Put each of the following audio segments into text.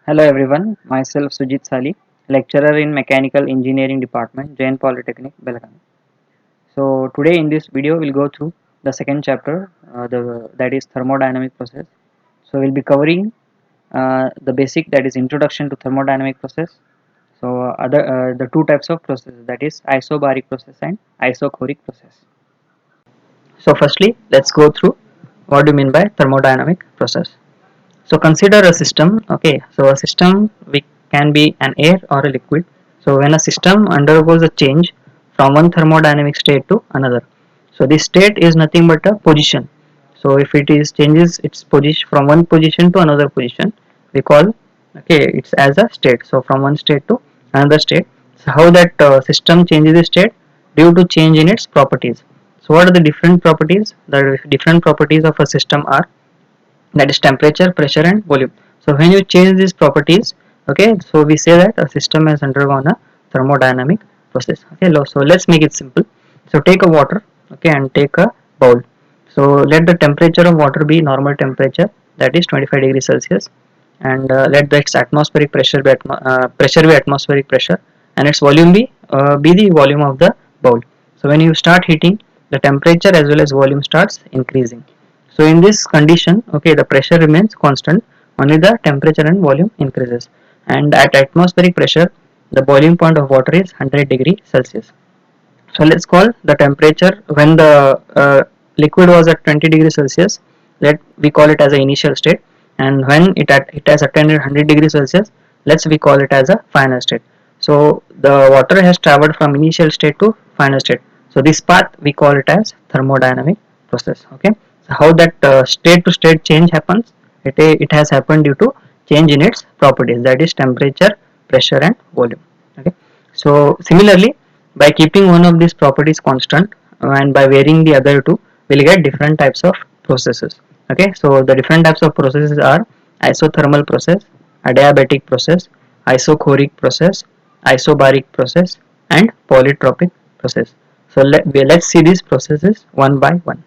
Hello everyone, myself Sujit Sali, lecturer in Mechanical Engineering Department, Jain Polytechnic, Belgaum. So today in this video we'll go through the second chapter, that is thermodynamic process. So we'll be covering the basic, that is introduction to thermodynamic process. So the two types of processes, that is isobaric process and isochoric process. So firstly, let's go through what do you mean by thermodynamic process. So consider a system. Okay, so a system can be an air or a liquid. So when a system undergoes a change from one thermodynamic state to another, so this state is nothing but a position. So if it is changes its position from one position to another position, we call, okay, it's as a state. So from one state to another state. So how that system changes the state? Due to change in its properties. So what are the different properties? The different properties of a system are, that is temperature, pressure and volume. So when you change these properties, okay, so we say that a system has undergone a thermodynamic process. Okay, so let's make it simple. So take a water, okay, and take a bowl. So let the temperature of water be normal temperature, that is 25 degrees Celsius, and let its atmospheric pressure be atmospheric pressure, and its volume be the volume of the bowl. So when you start heating, the temperature as well as volume starts increasing. So in this condition, okay, the pressure remains constant, only the temperature and volume increases. And at atmospheric pressure, the boiling point of water is 100 degree Celsius. So let's call the temperature when the liquid was at 20 degrees Celsius. Let we call it as an initial state, and when it has attained 100 degrees Celsius, let's we call it as a final state. So the water has traveled from initial state to final state. So this path we call it as thermodynamic process. Okay. So how that state to state change happens? It has happened due to change in its properties, that is temperature, pressure and volume. Okay. So similarly, by keeping one of these properties constant and by varying the other two, we'll get different types of processes. Okay, so the different types of processes are isothermal process, adiabatic process, isochoric process, isobaric process, and polytropic process. So let's see these processes one by one.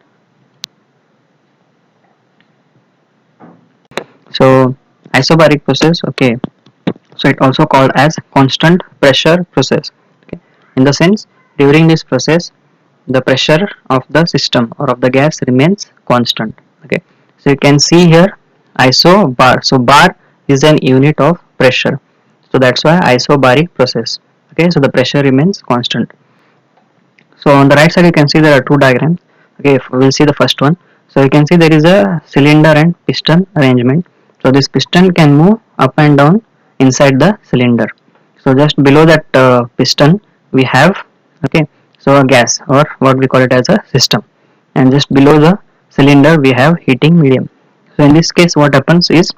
So isobaric process, okay, so it also called as constant pressure process. Okay, in the sense, during this process the pressure of the system or of the gas remains constant. Okay, so you can see here isobar. So bar is an unit of pressure, so that's why isobaric process. Okay, so the pressure remains constant. So on the right side you can see there are two diagrams. Okay, if we'll see the first one. So you can see there is a cylinder and piston arrangement. So this piston can move up and down inside the cylinder. So just below that piston we have, okay, so a gas, or what we call it as a system, and just below the cylinder we have heating medium. So in this case what happens is,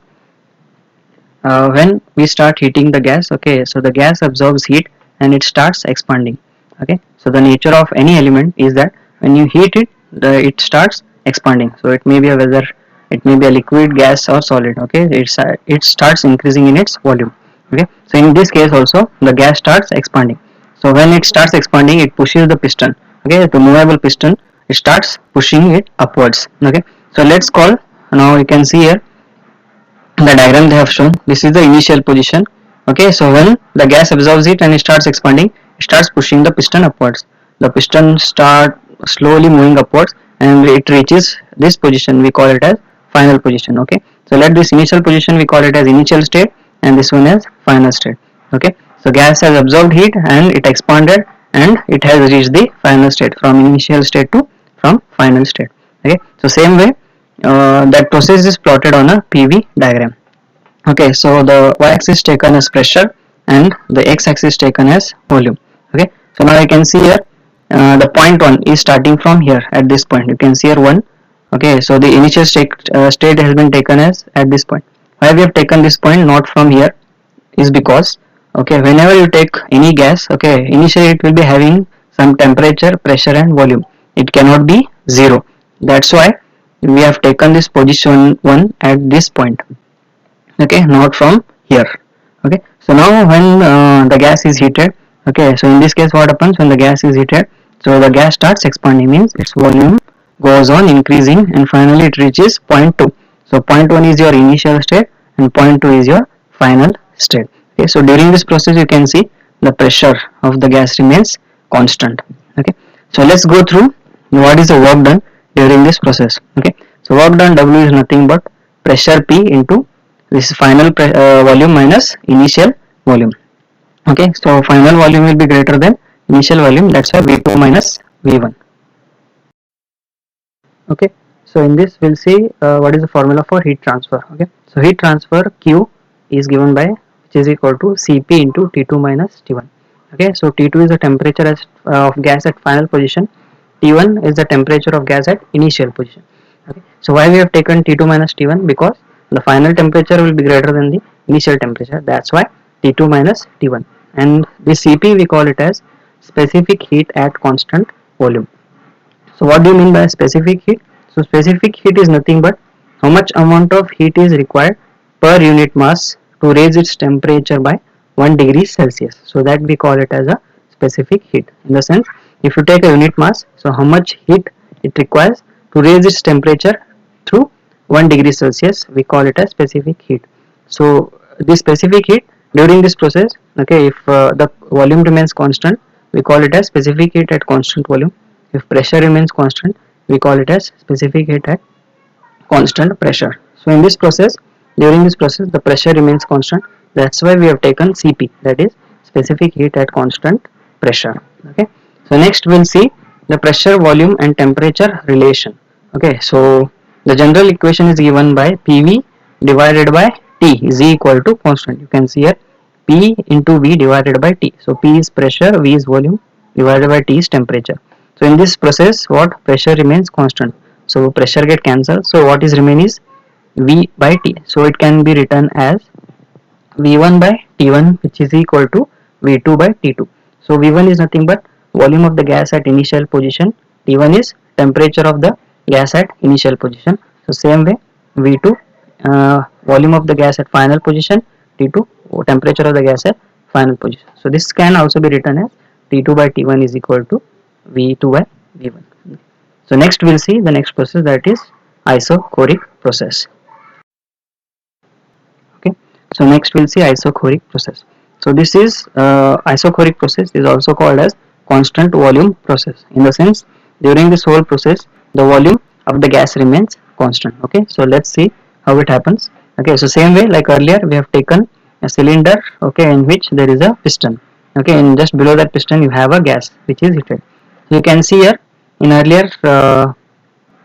when we start heating the gas, okay, so the gas absorbs heat and it starts expanding. Okay, so the nature of any element is that when you heat it, it starts expanding. So it may be a whether it may be a liquid, gas or solid. Okay, it starts increasing in its volume. Okay, so in this case also the gas starts expanding. So when it starts expanding, it pushes the piston. Okay, the movable piston, it starts pushing it upwards. Okay, so let's call, now you can see here the diagram they have shown, this is the initial position. Okay, so when the gas absorbs it and it starts expanding, it starts pushing the piston upwards. The piston start slowly moving upwards and it reaches this position, we call it as final position. Okay, so let this initial position we call it as initial state, and this one as final state. Okay, so gas has absorbed heat and it expanded and it has reached the final state, from initial state to from final state. Okay, so same way, that process is plotted on a PV diagram. Okay, so the y-axis taken as pressure and the x-axis taken as volume. Okay, so now you can see here, the point 1 is starting from here at this point. You can see here 1. Okay, so the initial state has been taken as at this point. Why we have taken this point not from here is because, okay, whenever you take any gas, okay, initially it will be having some temperature, pressure and volume. It cannot be 0. That's why we have taken this position 1 at this point. Okay, not from here. Okay, so now when the gas is heated, okay, so in this case what happens when the gas is heated? So the gas starts expanding, means its volume goes on increasing and finally it reaches point 2. So point 1 is your initial state and point 2 is your final state. Okay, so during this process you can see the pressure of the gas remains constant. Okay, so let's go through what is the work done during this process. Okay, so work done W is nothing but pressure P into this final volume minus initial volume. Okay, so final volume will be greater than initial volume, that's why V2 minus V1. Okay, so in this we'll see what is the formula for heat transfer. Okay, so heat transfer Q is given by, which is equal to Cp into T2 minus T1. Okay, so T2 is the temperature of gas at final position, T1 is the temperature of gas at initial position. Okay, so why we have taken T2 minus T1? Because the final temperature will be greater than the initial temperature, that's why T2 minus T1. And this Cp we call it as specific heat at constant volume. So what do you mean by specific heat? So specific heat is nothing but how much amount of heat is required per unit mass to raise its temperature by 1 degree Celsius. So that we call it as a specific heat. In the sense, if you take a unit mass, so how much heat it requires to raise its temperature through 1 degree Celsius, we call it as specific heat. So this specific heat during this process, okay, if the volume remains constant, we call it as specific heat at constant volume. If pressure remains constant, we call it as specific heat at constant pressure. So in this process, during this process, the pressure remains constant. That's why we have taken Cp, that is specific heat at constant pressure. Okay. So next we'll see the pressure, volume, and temperature relation. Okay. So the general equation is given by PV divided by T is equal to constant. You can see here P into V divided by T. So P is pressure, V is volume, divided by T is temperature. So in this process, what pressure remains constant. So pressure get cancelled. So what is remain is V by T. So it can be written as V1 by T1, which is equal to V2 by T2. So V1 is nothing but volume of the gas at initial position. T1 is temperature of the gas at initial position. So same way V2 volume of the gas at final position, T2 temperature of the gas at final position. So this can also be written as T2 by T1 is equal to V2 by V1. So next we'll see the next process, that is isochoric process. Okay, so next we'll see isochoric process. So this is isochoric process is also called as constant volume process, in the sense during this whole process the volume of the gas remains constant. Okay, so let's see how it happens. Okay, so same way like earlier we have taken a cylinder, okay, in which there is a piston. Okay, and just below that piston you have a gas which is heated. You can see here in earlier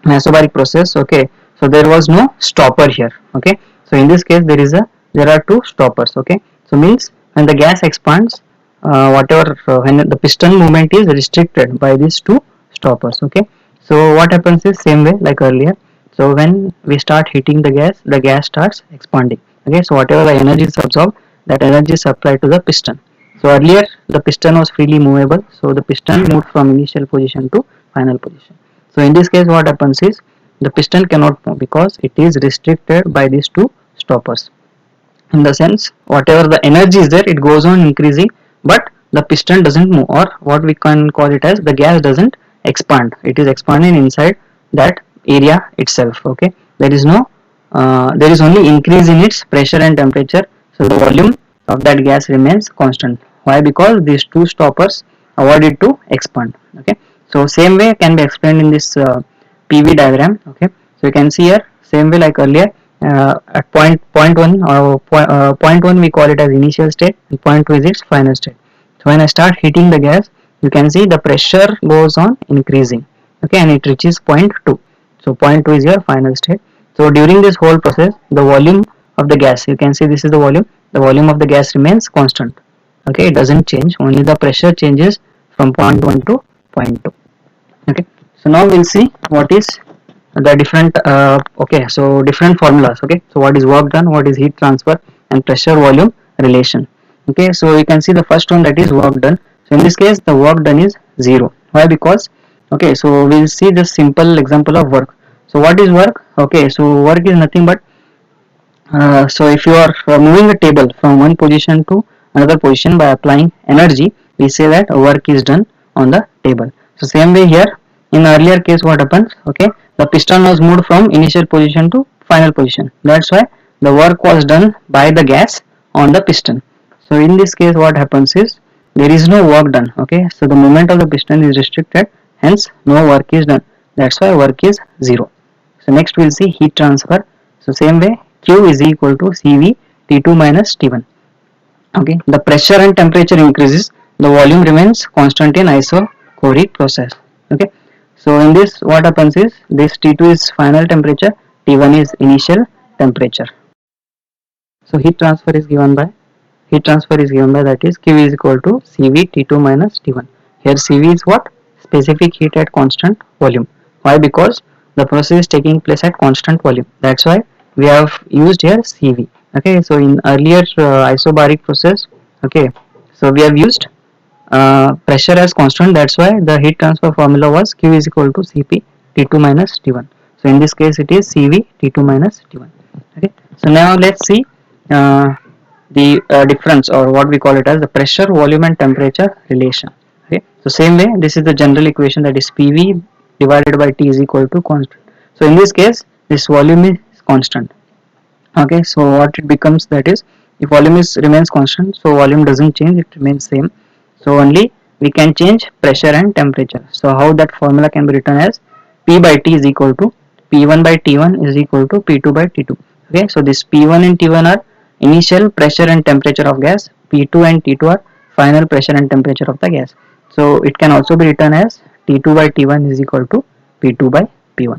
isobaric process, okay, so there was no stopper here. Okay, so in this case there are two stoppers. Okay, so means when the gas expands, whatever when the piston movement is restricted by these two stoppers. Okay, so what happens is same way like earlier. So when we start heating the gas starts expanding. Okay, so whatever the energy is absorbed, that energy is supplied to the piston. So earlier the piston was freely movable, so the piston moved from initial position to final position. So in this case what happens is the piston cannot move because it is restricted by these two stoppers. In the sense whatever the energy is there, it goes on increasing, but the piston doesn't move, or what we can call it as the gas doesn't expand. It is expanding inside that area itself. Okay, there is no there is only increase in its pressure and temperature, so the volume of that gas remains constant. Why? Because these two stoppers avoid it to expand. Okay, so same way can be explained in this PV diagram. Okay, so you can see here same way like earlier, at point 1 or point 1 we call it as initial state, and point 2 is its final state. So when I start heating the gas, you can see the pressure goes on increasing. Okay, and it reaches point 2. So point 2 is your final state. So during this whole process the volume of the gas, you can see this is the volume of the gas remains constant. Okay, it doesn't change, only the pressure changes from point 1 to point 2. Okay, so now we'll see what is the different okay, so different formulas. Okay, so what is work done, what is heat transfer, and pressure volume relation. Okay, so you can see the first one, that is work done. So in this case the work done is 0. Why? Because okay, so we'll see this simple example of work. So what is work? Okay, so work is nothing but so if you are moving a table from one position to another position by applying energy, we say that work is done on the table. So same way here, in earlier case what happens, okay, the piston was moved from initial position to final position. That's why the work was done by the gas on the piston. So in this case what happens is there is no work done. Okay, so the movement of the piston is restricted, hence no work is done. That's why work is 0. So next we'll see heat transfer. So same way Q is equal to CV T2 minus T1. Okay, the pressure and temperature increases, the volume remains constant in isochoric process. Okay, so in this what happens is this T2 is final temperature, T1 is initial temperature. So heat transfer is given by that is Q is equal to CV T2 minus T1. Here CV is what? Specific heat at constant volume. Why? Because the process is taking place at constant volume. That's why we have used here CV. Okay, so in earlier isobaric process, okay, so we have used pressure as constant. That's why the heat transfer formula was Q is equal to Cp T2 minus T1. So in this case it is Cv T2 minus T1. Okay, so now let's see uh, the difference, or what we call it as the pressure, volume and temperature relation. Okay, so same way this is the general equation, that is PV divided by T is equal to constant. So in this case this volume is constant. Okay, so what it becomes, that is if volume is remains constant, so volume doesn't change, it remains same. So only we can change pressure and temperature. So how that formula can be written as P by T is equal to P1 by T1 is equal to P2 by T2. Okay, so this P1 and T1 are initial pressure and temperature of gas, P2 and T2 are final pressure and temperature of the gas. So it can also be written as T2 by T1 is equal to P2 by P1.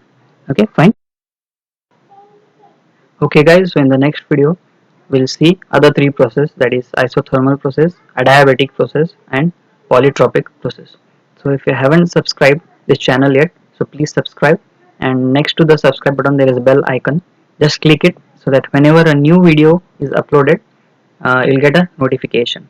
Okay, fine. Okay guys, so in the next video we'll see other three process, that is isothermal process, adiabatic process and polytropic process. So if you haven't subscribed this channel yet, so please subscribe, and next to the subscribe button there is a bell icon. Just click it so that whenever a new video is uploaded, you'll get a notification.